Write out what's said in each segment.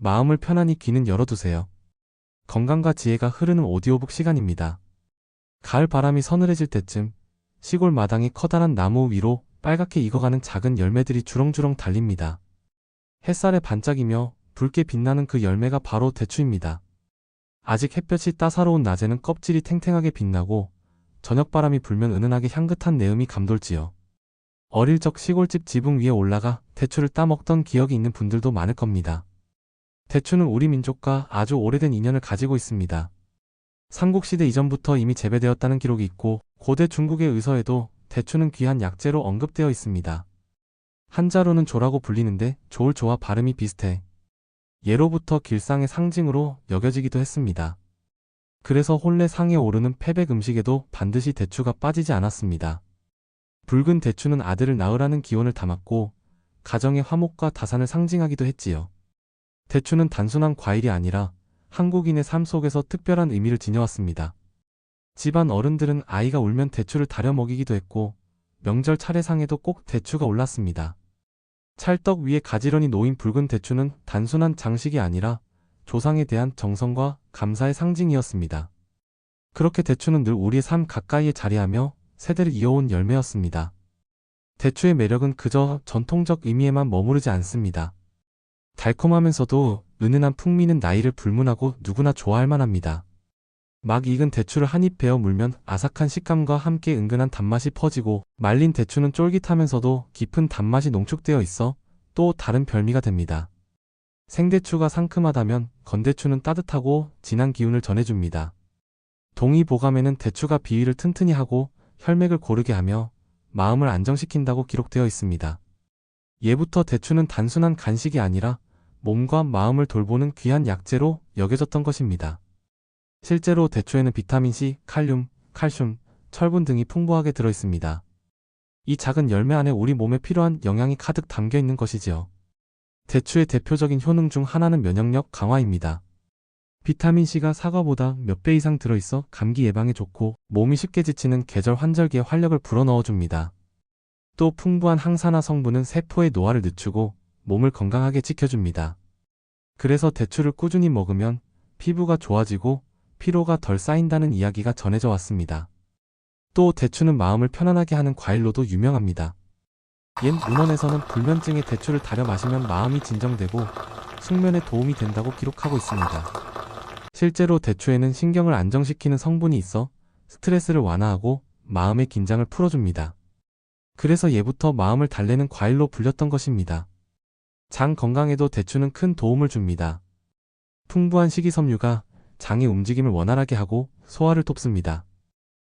마음을 편안히 귀는 열어두세요. 건강과 지혜가 흐르는 오디오북 시간입니다. 가을 바람이 서늘해질 때쯤 시골 마당의 커다란 나무 위로 빨갛게 익어가는 작은 열매들이 주렁주렁 달립니다. 햇살에 반짝이며 붉게 빛나는 그 열매가 바로 대추입니다. 아직 햇볕이 따사로운 낮에는 껍질이 탱탱하게 빛나고 저녁바람이 불면 은은하게 향긋한 내음이 감돌지요. 어릴 적 시골집 지붕 위에 올라가 대추를 따먹던 기억이 있는 분들도 많을 겁니다. 대추는 우리 민족과 아주 오래된 인연을 가지고 있습니다. 삼국시대 이전부터 이미 재배되었다는 기록이 있고 고대 중국의 의서에도 대추는 귀한 약재로 언급되어 있습니다. 한자로는 조라고 불리는데 조울 조와 발음이 비슷해 예로부터 길상의 상징으로 여겨지기도 했습니다. 그래서 혼례 상에 오르는 패백 음식에도 반드시 대추가 빠지지 않았습니다. 붉은 대추는 아들을 낳으라는 기원을 담았고 가정의 화목과 다산을 상징하기도 했지요. 대추는 단순한 과일이 아니라 한국인의 삶 속에서 특별한 의미를 지녀왔습니다. 집안 어른들은 아이가 울면 대추를 다려 먹이기도 했고 명절 차례상에도 꼭 대추가 올랐습니다. 찰떡 위에 가지런히 놓인 붉은 대추는 단순한 장식이 아니라 조상에 대한 정성과 감사의 상징이었습니다. 그렇게 대추는 늘 우리의 삶 가까이에 자리하며 세대를 이어온 열매였습니다. 대추의 매력은 그저 전통적 의미에만 머무르지 않습니다. 달콤하면서도 은은한 풍미는 나이를 불문하고 누구나 좋아할 만합니다. 막 익은 대추를 한 입 베어 물면 아삭한 식감과 함께 은근한 단맛이 퍼지고 말린 대추는 쫄깃하면서도 깊은 단맛이 농축되어 있어 또 다른 별미가 됩니다. 생대추가 상큼하다면 건대추는 따뜻하고 진한 기운을 전해줍니다. 동의보감에는 대추가 비위를 튼튼히 하고 혈맥을 고르게 하며 마음을 안정시킨다고 기록되어 있습니다. 예부터 대추는 단순한 간식이 아니라 몸과 마음을 돌보는 귀한 약재로 여겨졌던 것입니다. 실제로 대추에는 비타민C, 칼륨, 칼슘, 철분 등이 풍부하게 들어있습니다. 이 작은 열매 안에 우리 몸에 필요한 영양이 가득 담겨 있는 것이지요. 대추의 대표적인 효능 중 하나는 면역력 강화입니다. 비타민C가 사과보다 몇 배 이상 들어있어 감기 예방에 좋고 몸이 쉽게 지치는 계절 환절기에 활력을 불어넣어줍니다. 또 풍부한 항산화 성분은 세포의 노화를 늦추고 몸을 건강하게 지켜줍니다. 그래서 대추를 꾸준히 먹으면 피부가 좋아지고 피로가 덜 쌓인다는 이야기가 전해져 왔습니다. 또 대추는 마음을 편안하게 하는 과일로도 유명합니다. 옛 문헌에서는 불면증에 대추를 달여 마시면 마음이 진정되고 숙면에 도움이 된다고 기록하고 있습니다. 실제로 대추에는 신경을 안정시키는 성분이 있어 스트레스를 완화하고 마음의 긴장을 풀어줍니다. 그래서 예부터 마음을 달래는 과일로 불렸던 것입니다. 장 건강에도 대추는 큰 도움을 줍니다. 풍부한 식이섬유가 장의 움직임을 원활하게 하고 소화를 돕습니다.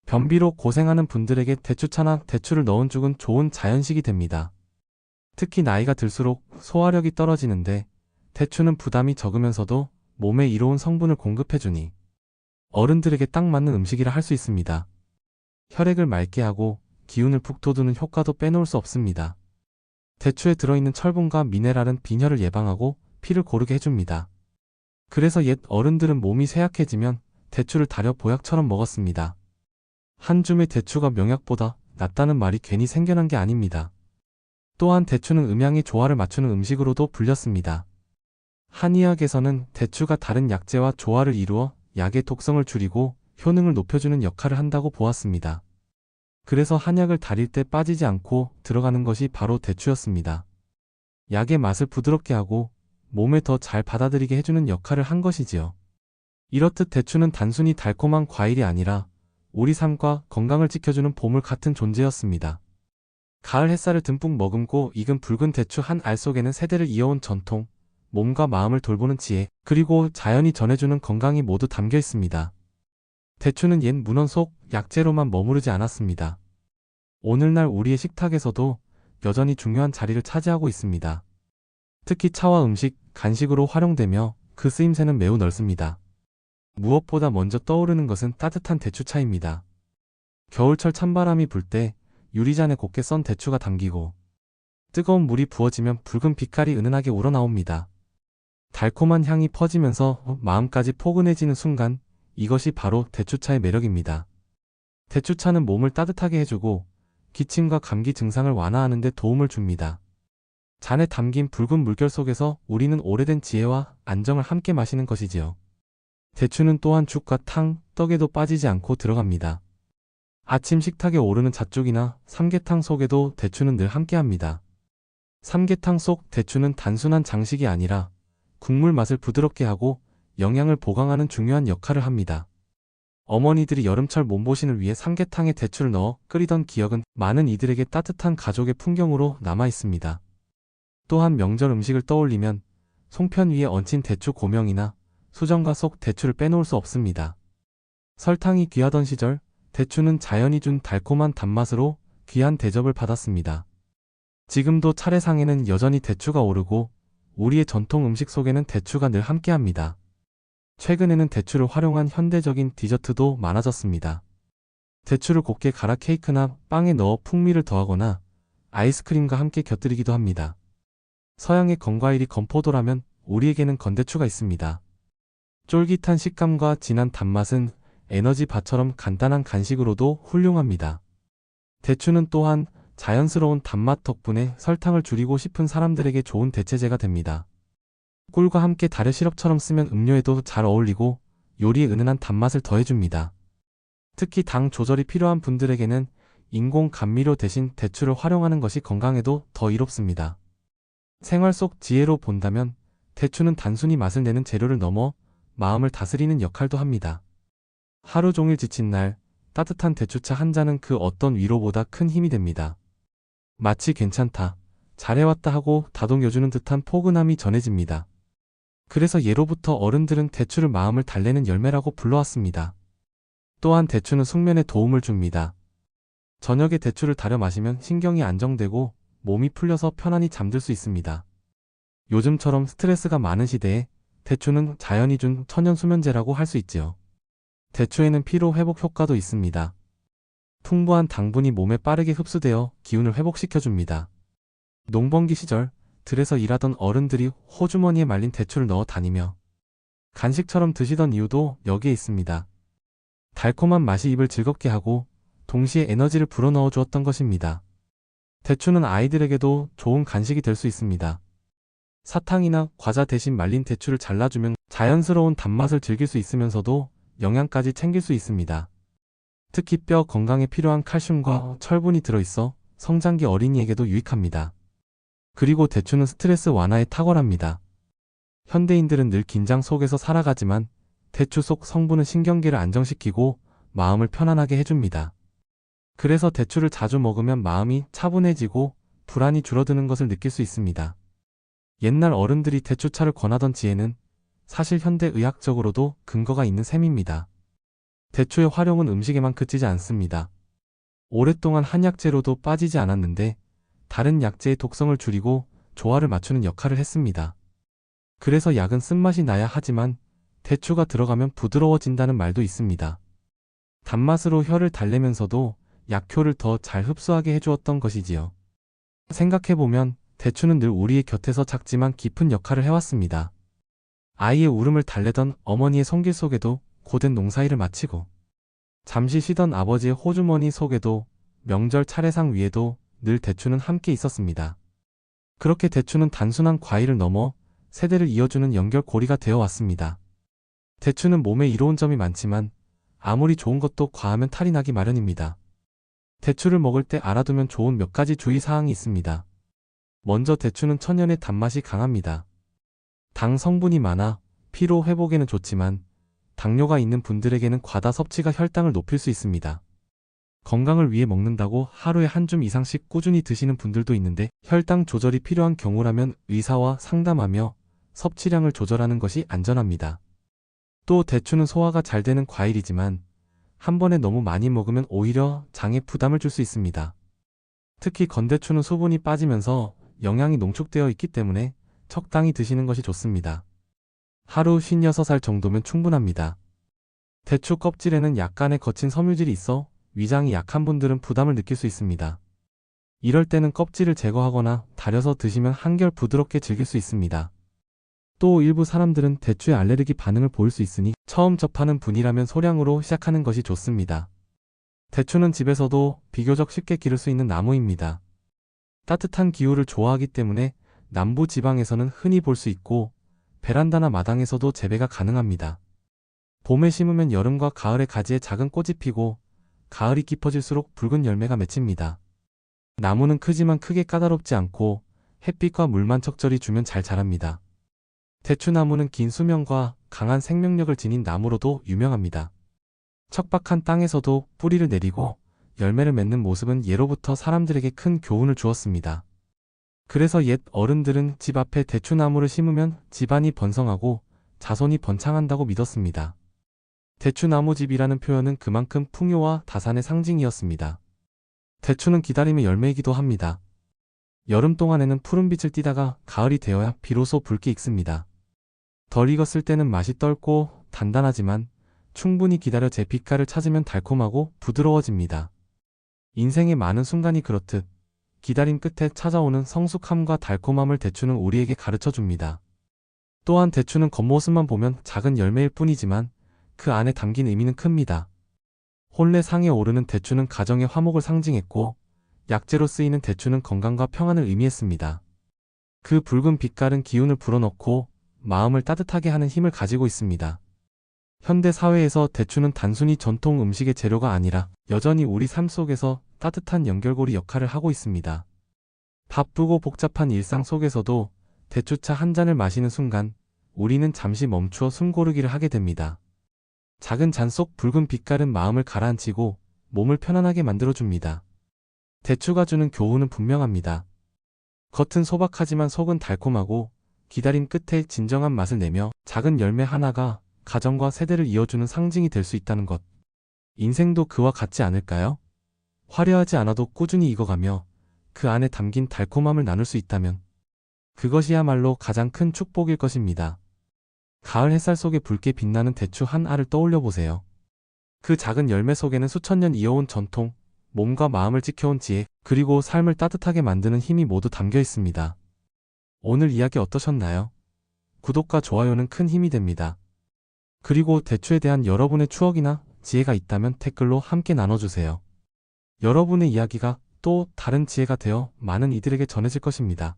변비로 고생하는 분들에게 대추차나 대추를 넣은 죽은 좋은 자연식이 됩니다. 특히 나이가 들수록 소화력이 떨어지는데 대추는 부담이 적으면서도 몸에 이로운 성분을 공급해주니 어른들에게 딱 맞는 음식이라 할 수 있습니다. 혈액을 맑게 하고 기운을 북돋우는 효과도 빼놓을 수 없습니다. 대추에 들어있는 철분과 미네랄은 빈혈을 예방하고 피를 고르게 해줍니다. 그래서 옛 어른들은 몸이 쇠약해지면 대추를 달여 보약처럼 먹었습니다. 한 줌의 대추가 명약보다 낫다는 말이 괜히 생겨난 게 아닙니다. 또한 대추는 음양의 조화를 맞추는 음식으로도 불렸습니다. 한의학에서는 대추가 다른 약재와 조화를 이루어 약의 독성을 줄이고 효능을 높여주는 역할을 한다고 보았습니다. 그래서 한약을 다릴 때 빠지지 않고 들어가는 것이 바로 대추였습니다. 약의 맛을 부드럽게 하고 몸에 더 잘 받아들이게 해주는 역할을 한 것이지요. 이렇듯 대추는 단순히 달콤한 과일이 아니라 우리 삶과 건강을 지켜주는 보물 같은 존재였습니다. 가을 햇살을 듬뿍 머금고 익은 붉은 대추 한 알 속에는 세대를 이어온 전통, 몸과 마음을 돌보는 지혜, 그리고 자연이 전해주는 건강이 모두 담겨 있습니다. 대추는 옛 문헌 속 약재로만 머무르지 않았습니다. 오늘날 우리의 식탁에서도 여전히 중요한 자리를 차지하고 있습니다. 특히 차와 음식, 간식으로 활용되며 그 쓰임새는 매우 넓습니다. 무엇보다 먼저 떠오르는 것은 따뜻한 대추차입니다. 겨울철 찬바람이 불 때 유리잔에 곱게 썬 대추가 담기고 뜨거운 물이 부어지면 붉은 빛깔이 은은하게 우러나옵니다. 달콤한 향이 퍼지면서 마음까지 포근해지는 순간, 이것이 바로 대추차의 매력입니다. 대추차는 몸을 따뜻하게 해주고 기침과 감기 증상을 완화하는 데 도움을 줍니다. 잔에 담긴 붉은 물결 속에서 우리는 오래된 지혜와 안정을 함께 마시는 것이지요. 대추는 또한 죽과 탕, 떡에도 빠지지 않고 들어갑니다. 아침 식탁에 오르는 잣죽이나 삼계탕 속에도 대추는 늘 함께합니다. 삼계탕 속 대추는 단순한 장식이 아니라 국물 맛을 부드럽게 하고 영양을 보강하는 중요한 역할을 합니다. 어머니들이 여름철 몸보신을 위해 삼계탕에 대추를 넣어 끓이던 기억은 많은 이들에게 따뜻한 가족의 풍경으로 남아 있습니다. 또한 명절 음식을 떠올리면 송편 위에 얹힌 대추 고명이나 수정과 속 대추를 빼놓을 수 없습니다. 설탕이 귀하던 시절, 대추는 자연이 준 달콤한 단맛으로 귀한 대접을 받았습니다. 지금도 차례상에는 여전히 대추가 오르고 우리의 전통 음식 속에는 대추가 늘 함께합니다. 최근에는 대추를 활용한 현대적인 디저트도 많아졌습니다. 대추를 곱게 갈아 케이크나 빵에 넣어 풍미를 더하거나 아이스크림과 함께 곁들이기도 합니다. 서양의 건과일이 건포도라면 우리에게는 건대추가 있습니다. 쫄깃한 식감과 진한 단맛은 에너지바처럼 간단한 간식으로도 훌륭합니다. 대추는 또한 자연스러운 단맛 덕분에 설탕을 줄이고 싶은 사람들에게 좋은 대체제가 됩니다. 꿀과 함께 달의 시럽처럼 쓰면 음료에도 잘 어울리고 요리에 은은한 단맛을 더해줍니다. 특히 당 조절이 필요한 분들에게는 인공 감미료 대신 대추를 활용하는 것이 건강에도 더 이롭습니다. 생활 속 지혜로 본다면 대추는 단순히 맛을 내는 재료를 넘어 마음을 다스리는 역할도 합니다. 하루 종일 지친 날, 따뜻한 대추차 한 잔은 그 어떤 위로보다 큰 힘이 됩니다. 마치 괜찮다, 잘해왔다 하고 다독여주는 듯한 포근함이 전해집니다. 그래서 예로부터 어른들은 대추를 마음을 달래는 열매라고 불러왔습니다. 또한 대추는 숙면에 도움을 줍니다. 저녁에 대추를 달여 마시면 신경이 안정되고 몸이 풀려서 편안히 잠들 수 있습니다. 요즘처럼 스트레스가 많은 시대에 대추는 자연이 준 천연 수면제라고 할 수 있지요. 대추에는 피로 회복 효과도 있습니다. 풍부한 당분이 몸에 빠르게 흡수되어 기운을 회복시켜줍니다. 농번기 시절 들에서 일하던 어른들이 호주머니에 말린 대추를 넣어 다니며 간식처럼 드시던 이유도 여기에 있습니다. 달콤한 맛이 입을 즐겁게 하고 동시에 에너지를 불어넣어 주었던 것입니다. 대추는 아이들에게도 좋은 간식이 될 수 있습니다. 사탕이나 과자 대신 말린 대추를 잘라주면 자연스러운 단맛을 즐길 수 있으면서도 영양까지 챙길 수 있습니다. 특히 뼈 건강에 필요한 칼슘과 철분이 들어있어 성장기 어린이에게도 유익합니다. 그리고 대추는 스트레스 완화에 탁월합니다. 현대인들은 늘 긴장 속에서 살아가지만 대추 속 성분은 신경계를 안정시키고 마음을 편안하게 해줍니다. 그래서 대추를 자주 먹으면 마음이 차분해지고 불안이 줄어드는 것을 느낄 수 있습니다. 옛날 어른들이 대추차를 권하던 지혜는 사실 현대의학적으로도 근거가 있는 셈입니다. 대추의 활용은 음식에만 그치지 않습니다. 오랫동안 한약재로도 빠지지 않았는데 다른 약재의 독성을 줄이고 조화를 맞추는 역할을 했습니다. 그래서 약은 쓴맛이 나야 하지만 대추가 들어가면 부드러워진다는 말도 있습니다. 단맛으로 혀를 달래면서도 약효를 더 잘 흡수하게 해주었던 것이지요. 생각해보면 대추는 늘 우리의 곁에서 작지만 깊은 역할을 해왔습니다. 아이의 울음을 달래던 어머니의 손길 속에도 고된 농사일을 마치고 잠시 쉬던 아버지의 호주머니 속에도 명절 차례상 위에도 늘 대추는 함께 있었습니다. 그렇게 대추는 단순한 과일을 넘어 세대를 이어주는 연결고리가 되어 왔습니다. 대추는 몸에 이로운 점이 많지만 아무리 좋은 것도 과하면 탈이 나기 마련입니다. 대추를 먹을 때 알아두면 좋은 몇 가지 주의사항이 있습니다. 먼저 대추는 천연의 단맛이 강합니다. 당 성분이 많아 피로 회복에는 좋지만 당뇨가 있는 분들에게는 과다 섭취가 혈당을 높일 수 있습니다. 건강을 위해 먹는다고 하루에 한 줌 이상씩 꾸준히 드시는 분들도 있는데 혈당 조절이 필요한 경우라면 의사와 상담하며 섭취량을 조절하는 것이 안전합니다. 또 대추는 소화가 잘 되는 과일이지만 한 번에 너무 많이 먹으면 오히려 장에 부담을 줄 수 있습니다. 특히 건대추는 수분이 빠지면서 영양이 농축되어 있기 때문에 적당히 드시는 것이 좋습니다. 하루 56알 정도면 충분합니다. 대추 껍질에는 약간의 거친 섬유질이 있어 위장이 약한 분들은 부담을 느낄 수 있습니다. 이럴 때는 껍질을 제거하거나 달여서 드시면 한결 부드럽게 즐길 수 있습니다. 또 일부 사람들은 대추에 알레르기 반응을 보일 수 있으니 처음 접하는 분이라면 소량으로 시작하는 것이 좋습니다. 대추는 집에서도 비교적 쉽게 기를 수 있는 나무입니다. 따뜻한 기후를 좋아하기 때문에 남부 지방에서는 흔히 볼 수 있고 베란다나 마당에서도 재배가 가능합니다. 봄에 심으면 여름과 가을에 가지에 작은 꽃이 피고 가을이 깊어질수록 붉은 열매가 맺힙니다. 나무는 크지만 크게 까다롭지 않고 햇빛과 물만 적절히 주면 잘 자랍니다. 대추나무는 긴 수명과 강한 생명력을 지닌 나무로도 유명합니다. 척박한 땅에서도 뿌리를 내리고 열매를 맺는 모습은 예로부터 사람들에게 큰 교훈을 주었습니다. 그래서 옛 어른들은 집 앞에 대추나무를 심으면 집안이 번성하고 자손이 번창한다고 믿었습니다. 대추나무집이라는 표현은 그만큼 풍요와 다산의 상징이었습니다. 대추는 기다림의 열매이기도 합니다. 여름 동안에는 푸른빛을 띠다가 가을이 되어야 비로소 붉게 익습니다. 덜 익었을 때는 맛이 떫고 단단하지만 충분히 기다려 제 빛깔을 찾으면 달콤하고 부드러워집니다. 인생의 많은 순간이 그렇듯 기다림 끝에 찾아오는 성숙함과 달콤함을 대추는 우리에게 가르쳐줍니다. 또한 대추는 겉모습만 보면 작은 열매일 뿐이지만 그 안에 담긴 의미는 큽니다. 혼례 상에 오르는 대추는 가정의 화목을 상징했고 약재로 쓰이는 대추는 건강과 평안을 의미했습니다. 그 붉은 빛깔은 기운을 불어넣고 마음을 따뜻하게 하는 힘을 가지고 있습니다. 현대 사회에서 대추는 단순히 전통 음식의 재료가 아니라 여전히 우리 삶 속에서 따뜻한 연결고리 역할을 하고 있습니다. 바쁘고 복잡한 일상 속에서도 대추차 한 잔을 마시는 순간 우리는 잠시 멈추어 숨 고르기를 하게 됩니다. 작은 잔 속 붉은 빛깔은 마음을 가라앉히고 몸을 편안하게 만들어줍니다. 대추가 주는 교훈은 분명합니다. 겉은 소박하지만 속은 달콤하고 기다림 끝에 진정한 맛을 내며 작은 열매 하나가 가정과 세대를 이어주는 상징이 될 수 있다는 것. 인생도 그와 같지 않을까요? 화려하지 않아도 꾸준히 익어가며 그 안에 담긴 달콤함을 나눌 수 있다면 그것이야말로 가장 큰 축복일 것입니다. 가을 햇살 속에 붉게 빛나는 대추 한 알을 떠올려 보세요. 그 작은 열매 속에는 수천 년 이어온 전통, 몸과 마음을 지켜온 지혜, 그리고 삶을 따뜻하게 만드는 힘이 모두 담겨 있습니다. 오늘 이야기 어떠셨나요? 구독과 좋아요는 큰 힘이 됩니다. 그리고 대추에 대한 여러분의 추억이나 지혜가 있다면 댓글로 함께 나눠주세요. 여러분의 이야기가 또 다른 지혜가 되어 많은 이들에게 전해질 것입니다.